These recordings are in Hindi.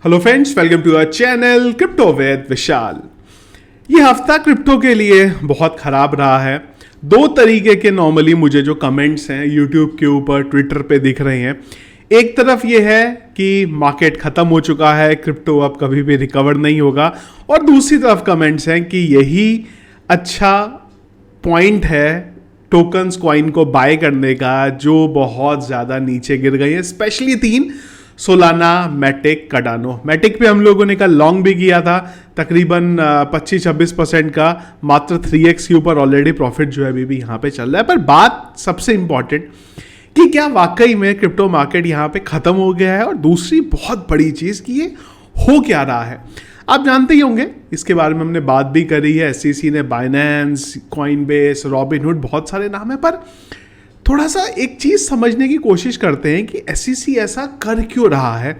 Hello friends, welcome to our channel crypto with Vishal. ये हफ्ता क्रिप्टो के लिए बहुत खराब रहा है। दो तरीके के नॉर्मली मुझे जो कमेंट्स हैं यूट्यूब के ऊपर, ट्विटर पे दिख रहे हैं। एक तरफ ये है कि मार्केट खत्म हो चुका है, क्रिप्टो अब कभी भी रिकवर नहीं होगा, और दूसरी तरफ कमेंट्स हैं कि यही अच्छा पॉइंट है टोकन्स कॉइन को बाय करने का जो बहुत ज़्यादा नीचे गिर गई है। स्पेशली तीन, सोलाना, मैटिक, कार्डानो। मैटिक पे हम लोगों ने कल लॉन्ग भी किया था, तकरीबन 25-26% का, मात्र 3x के ऊपर ऑलरेडी प्रॉफिट जो है अभी भी यहाँ पे चल रहा है। पर बात सबसे इंपॉर्टेंट कि क्या वाकई में क्रिप्टो मार्केट यहाँ पे खत्म हो गया है, और दूसरी बहुत बड़ी चीज़ कि ये हो क्या रहा है। आप जानते ही होंगे, इसके बारे में हमने बात भी करी है। SEC ने बाइनेंस, कॉइनबेस, रॉबिनहुड, बहुत सारे नाम है, पर थोड़ा सा एक चीज समझने की कोशिश करते हैं कि SEC ऐसा कर क्यों रहा है।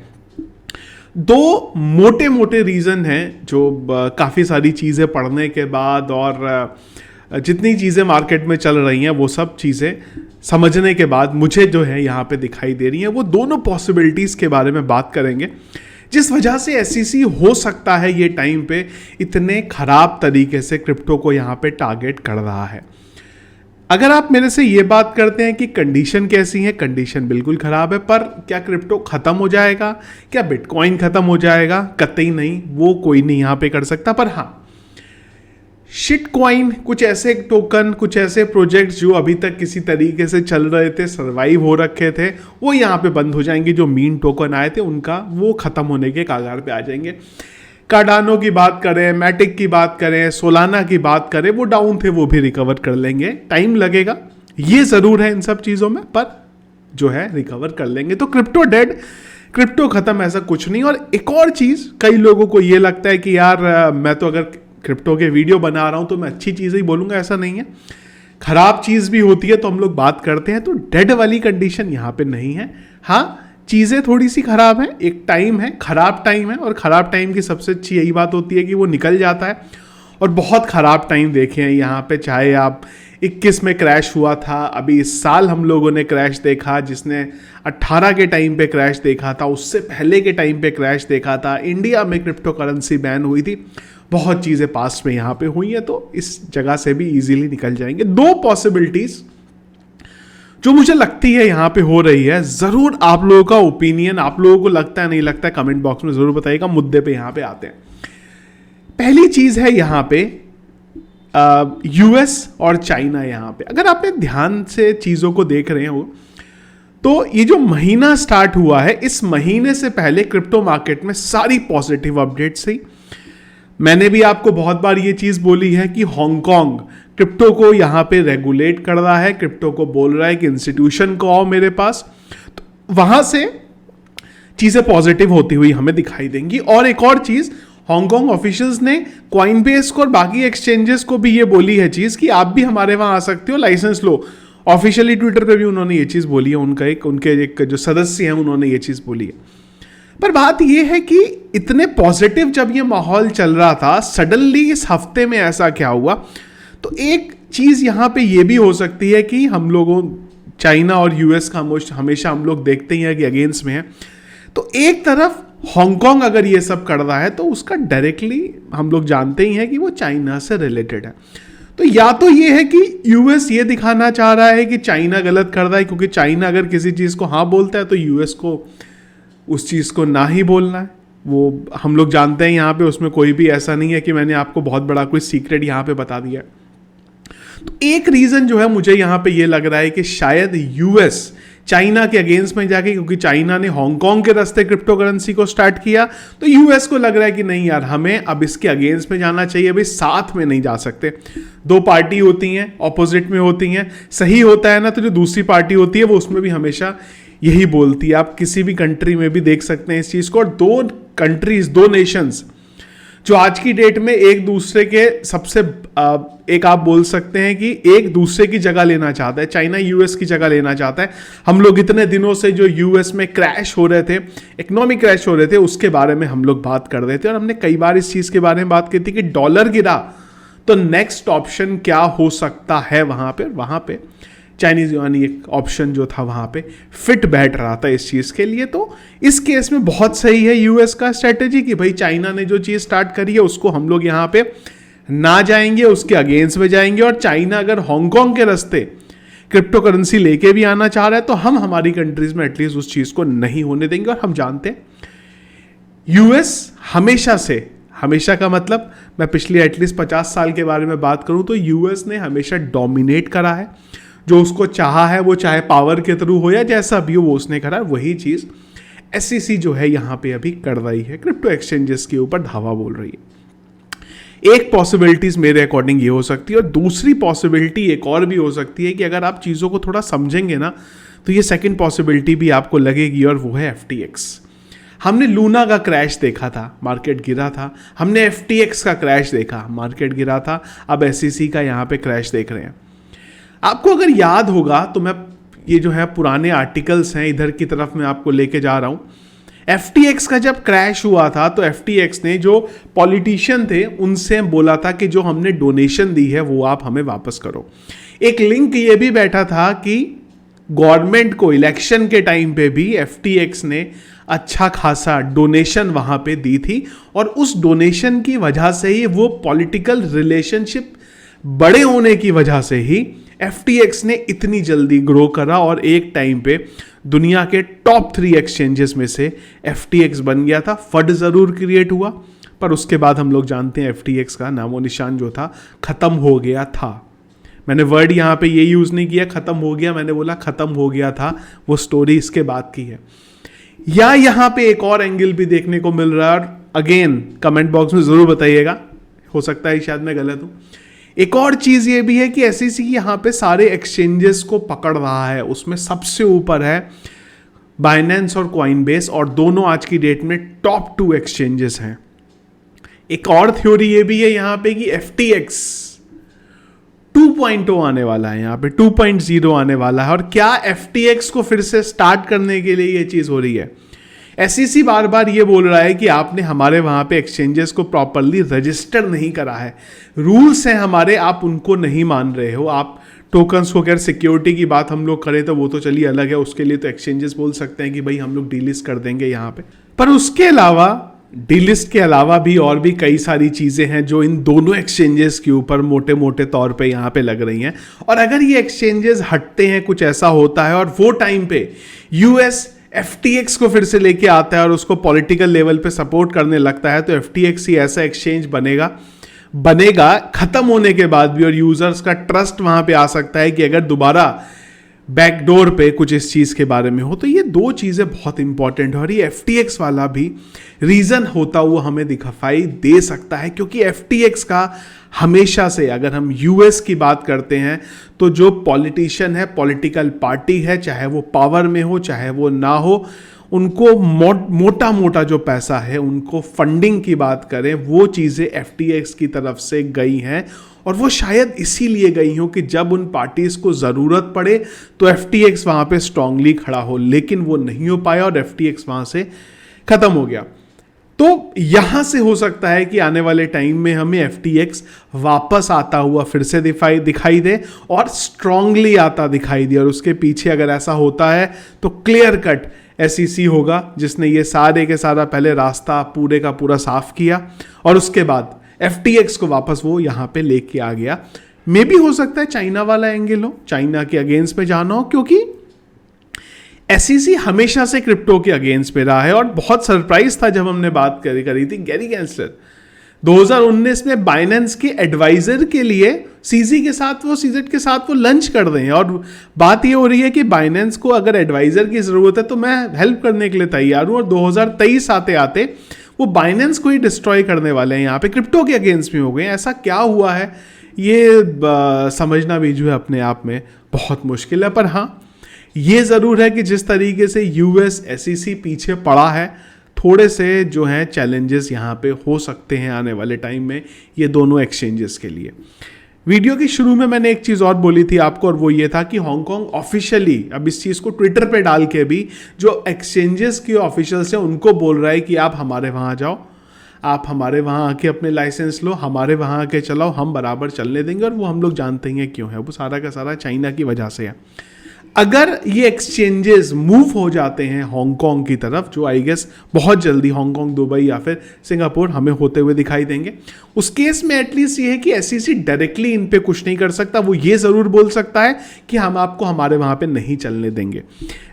दो मोटे मोटे रीजन हैं जो काफी सारी चीजें पढ़ने के बाद और जितनी चीजें मार्केट में चल रही हैं वो सब चीजें समझने के बाद मुझे जो है यहाँ पे दिखाई दे रही हैं। वो दोनों पॉसिबिलिटीज के बारे में बात करेंगे जिस वजह से SEC हो सकता है ये टाइम पे इतने खराब तरीके से क्रिप्टो को यहाँ पे टारगेट कर रहा है। अगर आप मेरे से ये बात करते हैं कि कंडीशन कैसी है, कंडीशन बिल्कुल खराब है। पर क्या क्रिप्टो खत्म हो जाएगा, क्या बिटकॉइन खत्म हो जाएगा? कतई नहीं, वो कोई नहीं यहाँ पे कर सकता। पर हाँ, शिट कॉइन, कुछ ऐसे टोकन, कुछ ऐसे प्रोजेक्ट्स जो अभी तक किसी तरीके से चल रहे थे, सर्वाइव हो रखे थे, वो यहाँ पे बंद हो जाएंगे। जो मीन टोकन आए थे उनका वो खत्म होने के कागार पे आ जाएंगे। कार्डानो की बात करें, मैटिक की बात करें, सोलाना की बात करें, वो डाउन थे, वो भी रिकवर कर लेंगे। टाइम लगेगा, ये जरूर है इन सब चीजों में, पर जो है रिकवर कर लेंगे। तो क्रिप्टो डेड, क्रिप्टो खत्म, ऐसा कुछ नहीं। और एक और चीज, कई लोगों को ये लगता है कि यार मैं तो अगर क्रिप्टो के वीडियो बना रहा हूं तो मैं अच्छी चीजें ही बोलूंगा। ऐसा नहीं है, खराब चीज भी होती है तो हम लोग बात करते हैं। तो डेड वाली कंडीशन यहां पे नहीं है। हाँ, चीज़ें थोड़ी सी खराब हैं, एक टाइम है, खराब टाइम है, और खराब टाइम की सबसे अच्छी यही बात होती है कि वो निकल जाता है। और बहुत खराब टाइम देखे हैं यहाँ पे, चाहे आप 21 में क्रैश हुआ था, अभी इस साल हम लोगों ने क्रैश देखा, जिसने 18 के टाइम पे क्रैश देखा था, उससे पहले के टाइम पे क्रैश देखा था, इंडिया में क्रिप्टो करेंसी बैन हुई थी, बहुत चीज़ें पास्ट में यहाँ पे हुई हैं। तो इस जगह से भी ईजिली निकल जाएंगे। दो पॉसिबिलिटीज़ जो मुझे लगती है यहाँ पे हो रही है, जरूर आप लोगों का ओपिनियन, आप लोगों को लगता है नहीं लगता है, कमेंट बॉक्स में जरूर बताइएगा। मुद्दे पे यहाँ पे आते हैं। पहली चीज है यहाँ पे US और चाइना। यहाँ पे अगर आपने ध्यान से चीजों को देख रहे हो तो ये जो महीना स्टार्ट हुआ है, इस महीने से पहले क्रिप्टो मार्केट में सारी पॉजिटिव अपडेट्स थी। मैंने भी आपको बहुत बार ये चीज बोली है कि हांगकांग क्रिप्टो को यहां पे रेगुलेट कर रहा है, क्रिप्टो को बोल रहा है कि इंस्टीट्यूशन को आओ मेरे पास। तो वहां से चीजें पॉजिटिव होती हुई हमें दिखाई देंगी। और एक और चीज, हांगकांग ऑफिशियल्स ने कॉइनबेस को और बाकी एक्सचेंजेस को भी ये बोली है चीज कि आप भी हमारे वहां आ सकते हो, लाइसेंस लो। ऑफिशियली ट्विटर पे भी उन्होंने ये चीज बोली है, उनके एक जो सदस्य हैं उन्होंने ये चीज बोली है। पर बात यह है कि इतने पॉजिटिव जब ये माहौल चल रहा था, सडनली इस हफ्ते में ऐसा क्या हुआ? तो एक चीज यहां पे ये भी हो सकती है कि हम लोगों, चाइना और US का हमेशा हम लोग देखते ही हैं कि अगेंस्ट में है। तो एक तरफ हांगकांग अगर ये सब कर रहा है तो उसका डायरेक्टली हम लोग जानते ही हैं कि वो चाइना से रिलेटेड है। तो या तो ये है कि US ये दिखाना चाह रहा है कि चाइना गलत कर रहा है, क्योंकि चाइना अगर किसी चीज को हाँ बोलता है तो US को उस चीज़ को ना ही बोलना है। वो हम लोग जानते हैं यहाँ पे, उसमें कोई भी ऐसा नहीं है कि मैंने आपको बहुत बड़ा कोई सीक्रेट यहाँ पे बता दिया। तो एक रीज़न जो है मुझे यहाँ पे ये लग रहा है कि शायद US चाइना के अगेंस्ट में जाके, क्योंकि चाइना ने हांगकांग के रास्ते क्रिप्टो करेंसी को स्टार्ट किया, तो US को लग रहा है कि नहीं यार, हमें अब इसके अगेंस्ट में जाना चाहिए। भाई साथ में नहीं जा सकते, दो पार्टी होती हैं, ऑपोजिट में होती हैं। सही होता है ना, तो जो दूसरी पार्टी होती है वो उसमें भी हमेशा यही बोलती है। आप किसी भी कंट्री में भी देख सकते हैं इस चीज को। और दो कंट्रीज, दो नेशंस जो आज की डेट में एक दूसरे के सबसे एक आप बोल सकते हैं कि एक दूसरे की जगह लेना चाहता है। चाइना US की जगह लेना चाहता है। हम लोग इतने दिनों से जो US में क्रैश हो रहे थे, इकोनॉमिक क्रैश हो रहे थे, उसके बारे में हम लोग बात कर रहे थे, और हमने कई बार इस चीज के बारे में बात की थी कि डॉलर गिरा तो नेक्स्ट ऑप्शन क्या हो सकता है वहां पे चाइनीज युआन एक ऑप्शन जो था वहाँ पे फिट बैठ रहा था इस चीज़ के लिए। तो इस केस में बहुत सही है यूएस का स्ट्रेटेजी कि भाई चाइना ने जो चीज़ स्टार्ट करी है उसको हम लोग यहाँ पे ना जाएंगे, उसके अगेंस्ट में जाएंगे। और चाइना अगर हांगकांग के रास्ते क्रिप्टो करेंसी लेके भी आना चाह रहा है तो हम हमारी कंट्रीज में एटलीस्ट उस चीज़ को नहीं होने देंगे। और हम जानते हैं यूएस हमेशा से, हमेशा का मतलब मैं पिछले एटलीस्ट 50 साल के बारे में बात करूं तो यूएस ने हमेशा डोमिनेट करा है। जो उसको चाहा है वो चाहे पावर के थ्रू हो या जैसा भी हो वो उसने करा। वही चीज़ एसईसी जो है यहाँ पे अभी कर रही है, क्रिप्टो एक्सचेंजेस के ऊपर धावा बोल रही है। एक पॉसिबिलिटीज मेरे अकॉर्डिंग ये हो सकती है और दूसरी पॉसिबिलिटी एक और भी हो सकती है कि अगर आप चीज़ों को थोड़ा समझेंगे ना तो ये सेकंड पॉसिबिलिटी भी आपको लगेगी और वो है FTX। हमने लूना का क्रैश देखा था, मार्केट गिरा था। हमने FTX का क्रैश देखा, मार्केट गिरा था। अब SEC का यहाँ पे क्रैश देख रहे हैं। आपको अगर याद होगा तो मैं ये जो है पुराने आर्टिकल्स हैं इधर की तरफ मैं आपको लेके जा रहा हूँ। FTX का जब क्रैश हुआ था तो FTX ने जो पॉलिटिशियन थे उनसे बोला था कि जो हमने डोनेशन दी है वो आप हमें वापस करो। एक लिंक ये भी बैठा था कि गवर्नमेंट को इलेक्शन के टाइम पे भी FTX ने अच्छा खासा डोनेशन वहां पे दी थी और उस डोनेशन की वजह से ही वो पॉलिटिकल रिलेशनशिप बड़े होने की वजह से ही FTX ने इतनी जल्दी ग्रो करा और एक टाइम पे दुनिया के टॉप 3 एक्सचेंजेस में से FTX बन गया था। फड जरूर क्रिएट हुआ पर उसके बाद हम लोग जानते हैं FTX का नामो निशान जो था खत्म हो गया था। मैंने वर्ड यहाँ पे ये यूज़ नहीं किया खत्म हो गया, मैंने बोला खत्म हो गया था। वो स्टोरी इसके बाद की है। या यहाँ पे एक और एंगल भी देखने को मिल रहा है और अगेन कमेंट बॉक्स में ज़रूर बताइएगा, हो सकता है शायद मैं गलत हूँ। एक और चीज़ ये भी है कि SEC यहाँ पे सारे एक्सचेंजेस को पकड़ रहा है। उसमें सबसे ऊपर है बाइनेंस और कॉइनबेस और दोनों आज की डेट में टॉप 2 एक्सचेंजेस हैं। एक और थ्योरी ये भी है यहाँ पे कि FTX 2.0 आने वाला है, यहाँ पे 2.0 आने वाला है। और क्या FTX को फिर से स्टार्ट करने के लिए ये चीज़ हो रही है। SEC बार बार ये बोल रहा है कि आपने हमारे वहाँ पे एक्सचेंजेस को प्रॉपरली रजिस्टर नहीं करा है, रूल्स हैं हमारे, आप उनको नहीं मान रहे हो। आप टोकन्स को, खैर सिक्योरिटी की बात हम लोग करें तो वो तो चलिए अलग है, उसके लिए तो एक्सचेंजेस बोल सकते हैं कि भाई हम लोग डीलिस्ट कर देंगे यहाँ पे। पर उसके अलावा डीलिस्ट के अलावा भी और भी कई सारी चीज़ें हैं जो इन दोनों एक्सचेंजेस के ऊपर मोटे मोटे तौर पे यहाँ पे लग रही हैं। और अगर ये एक्सचेंजेस हटते हैं, कुछ ऐसा होता है और वो टाइम पे यूएस FTX को फिर से लेके आता है और उसको पॉलिटिकल लेवल पे सपोर्ट करने लगता है तो FTX ही ऐसा एक्सचेंज बनेगा खत्म होने के बाद भी। और यूजर्स का ट्रस्ट वहां पे आ सकता है कि अगर दोबारा बैकडोर पे कुछ इस चीज़ के बारे में हो। तो ये दो चीज़ें बहुत इंपॉर्टेंट है और ये FTX वाला भी रीज़न होता हुआ हमें दिखाई दे सकता है क्योंकि FTX का हमेशा से, अगर हम US की बात करते हैं तो जो पॉलिटिशियन है, पॉलिटिकल पार्टी है, चाहे वो पावर में हो चाहे वो ना हो, उनको मोटा मोटा जो पैसा है, उनको फंडिंग की बात करें, वो चीज़ें FTX की तरफ से गई हैं। और वो शायद इसीलिए गई हो कि जब उन पार्टीज को ज़रूरत पड़े तो FTX वहाँ पे स्ट्रांगली खड़ा हो, लेकिन वो नहीं हो पाया और FTX वहाँ से ख़त्म हो गया। तो यहाँ से हो सकता है कि आने वाले टाइम में हमें FTX वापस आता हुआ फिर से दिखाई दे और स्ट्रांगली आता दिखाई दे। और उसके पीछे अगर ऐसा होता है तो क्लियर कट SEC होगा जिसने ये सारे के सारा पहले रास्ता पूरे का पूरा साफ किया और उसके बाद FTX को वापस वो यहाँ पे लेके आ गया। मे भी हो सकता है चाइना वाला एंगल हो, चाइना के अगेंस्ट में जाना हो, क्योंकि SEC हमेशा से क्रिप्टो के अगेंस्ट में रहा है। और बहुत सरप्राइज था जब हमने बात करी थी गैरी गैंसलर 2019 में बाइनेंस के एडवाइजर के लिए CZ के साथ वो लंच कर रहे हैं। और बात ये हो रही है कि बाइनेंस को अगर एडवाइजर की ज़रूरत है तो मैं हेल्प करने के लिए तैयार हूँ। और 2023 आते आते वो बाइनेंस को ही डिस्ट्रॉय करने वाले हैं, यहाँ पे क्रिप्टो के अगेंस्ट में हो गए। ऐसा क्या हुआ है ये समझना भी जो है अपने आप में बहुत मुश्किल है। पर हाँ, ये ज़रूर है कि जिस तरीके से US SEC पीछे पड़ा है, थोड़े से जो हैं चैलेंजेस यहाँ पे हो सकते हैं आने वाले टाइम में ये दोनों एक्सचेंजेस के लिए। वीडियो के शुरू में मैंने एक चीज़ और बोली थी आपको और वो ये था कि हांगकांग ऑफिशियली अब इस चीज़ को ट्विटर पे डाल के भी जो एक्सचेंजेस के ऑफिशियल्स हैं उनको बोल रहा है कि आप हमारे वहाँ जाओ, आप हमारे वहाँ आके अपने लाइसेंस लो, हमारे वहाँ आके चलाओ, हम बराबर चलने देंगे। और वो हम लोग जानते ही हैं क्यों है, वो सारा का सारा चाइना की वजह से है। अगर ये एक्सचेंजेस मूव हो जाते हैं हांगकांग की तरफ, जो आई गेस बहुत जल्दी हांगकांग, दुबई या फिर सिंगापुर हमें होते हुए दिखाई देंगे, उस केस में एटलीस्ट ये है कि एसईसी डायरेक्टली इन पे कुछ नहीं कर सकता। वो ये ज़रूर बोल सकता है कि हम आपको हमारे वहाँ पे नहीं चलने देंगे।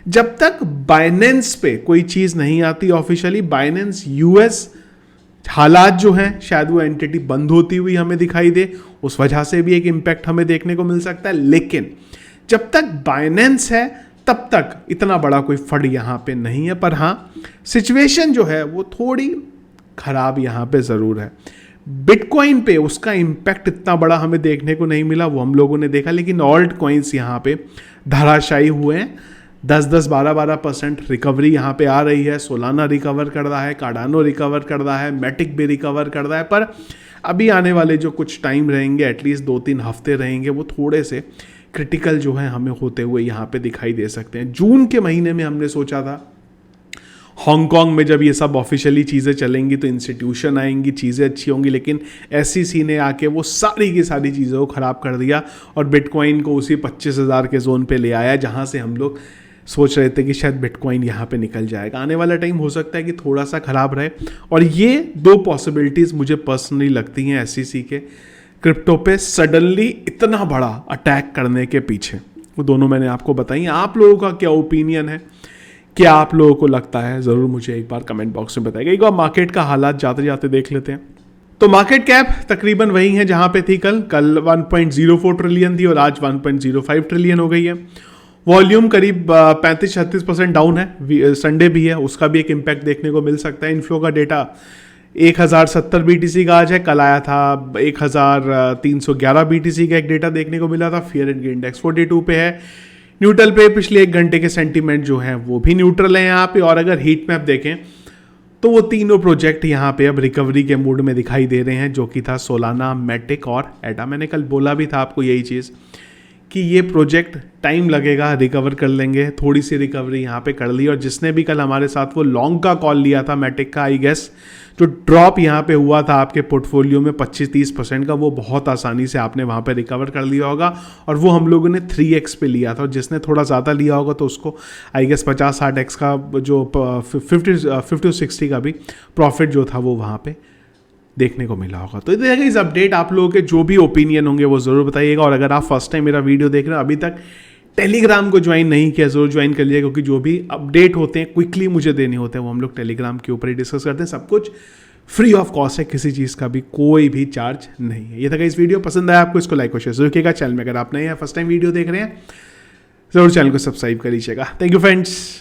जब तक बाइनेंस पे कोई चीज़ नहीं आती ऑफिशियली, बाइनेंस यूएस हालात जो हैं शायद वो एंटिटी बंद होती हुई हमें दिखाई दे, उस वजह से भी एक इम्पैक्ट हमें देखने को मिल सकता है। लेकिन जब तक बाइनेंस है तब तक इतना बड़ा कोई फंड यहाँ पे नहीं है। पर हाँ, सिचुएशन जो है वो थोड़ी खराब यहाँ पे ज़रूर है। बिटकॉइन पे उसका इम्पैक्ट इतना बड़ा हमें देखने को नहीं मिला, वो हम लोगों ने देखा। लेकिन ऑल्ट कॉइन्स यहाँ पे धराशायी हुए हैं, 10-10, 12-12% रिकवरी यहाँ पे आ रही है। सोलाना रिकवर कर रहा है, कार्डानो रिकवर कर रहा है, मैटिक भी रिकवर कर रहा है। पर अभी आने वाले जो कुछ टाइम रहेंगे, एटलीस्ट 2-3 हफ्ते रहेंगे, वो थोड़े से क्रिटिकल जो है हमें होते हुए यहाँ पे दिखाई दे सकते हैं। जून के महीने में हमने सोचा था हांगकांग में जब ये सब ऑफिशियली चीज़ें चलेंगी तो इंस्टीट्यूशन आएंगी, चीज़ें अच्छी होंगी, लेकिन एसईसी ने आके वो सारी की सारी चीज़ों को ख़राब कर दिया और बिटकॉइन को उसी 25,000 के जोन पे ले आया, जहाँ से हम लोग सोच रहे थे कि शायद बिटकॉइन यहाँ पे निकल जाएगा। आने वाला टाइम हो सकता है कि थोड़ा सा ख़राब रहे। और ये 2 पॉसिबिलिटीज़ मुझे पर्सनली लगती हैं एसईसी के क्रिप्टो पे सडनली इतना बड़ा अटैक करने के पीछे। वो दोनों मैंने आपको बताई। आप लोगों का क्या ओपिनियन है, क्या आप लोगों को लगता है, ज़रूर मुझे एक बार कमेंट बॉक्स में बताइएगा। एक बार मार्केट का हालात जाते जाते देख लेते हैं। तो मार्केट कैप तकरीबन वही है जहाँ पे थी कल 1.04 ट्रिलियन थी और आज 1.05 ट्रिलियन हो गई है। वॉल्यूम करीब 35-36% डाउन है। संडे भी है, उसका भी एक इम्पैक्ट देखने को मिल सकता है। इनफ्लो का डेटा 1070 BTC का आज है, कल आया था 1311 BTC का एक डेटा देखने को मिला था। फियर एंड इंडेक्स 42 पे है, न्यूट्रल पे। पिछले 1 घंटे के सेंटीमेंट जो है वो भी न्यूट्रल है यहाँ पे। और अगर हीट मैप देखें तो वो तीनों प्रोजेक्ट यहाँ पे अब रिकवरी के मूड में दिखाई दे रहे हैं, जो कि था सोलाना, मैटिक और एडा। मैंने कल बोला भी था आपको यही चीज़ कि ये प्रोजेक्ट टाइम लगेगा, रिकवर कर लेंगे। थोड़ी सी रिकवरी यहाँ पे कर ली। और जिसने भी कल हमारे साथ वो लॉन्ग का कॉल लिया था मैटिक का, आई गेस जो ड्रॉप यहाँ पे हुआ था आपके पोर्टफोलियो में 25-30% का, वो बहुत आसानी से आपने वहाँ पे रिकवर कर लिया होगा। और वो हम लोगों ने 3x पे लिया था। और जिसने थोड़ा ज़्यादा लिया होगा तो उसको आई गेस 50-60x का जो 50-60 का भी प्रॉफिट जो था वो वहाँ पे देखने को मिला होगा। तो इस अपडेट आप लोगों के जो भी ओपिनियन होंगे वो ज़रूर बताइएगा। और अगर आप फर्स्ट टाइम मेरा वीडियो देख रहे हो, अभी तक टेलीग्राम को ज्वाइन नहीं किया, ज़रूर ज्वाइन कर लीजिए, क्योंकि जो भी अपडेट होते हैं क्विकली मुझे देने होते हैं वो हम लोग टेलीग्राम के ऊपर ही डिस्कस करते हैं। सब कुछ फ्री ऑफ कॉस्ट है, किसी चीज़ का भी कोई भी चार्ज नहीं है। ये था इस वीडियो, पसंद आया आपको, इसको लाइक और शेयर जरूर कीजिएगा। चैनल में अगर आप नए हैं, फर्स्ट टाइम वीडियो देख रहे हैं, ज़रूर चैनल को सब्सक्राइब कर लीजिएगा। Thank you friends.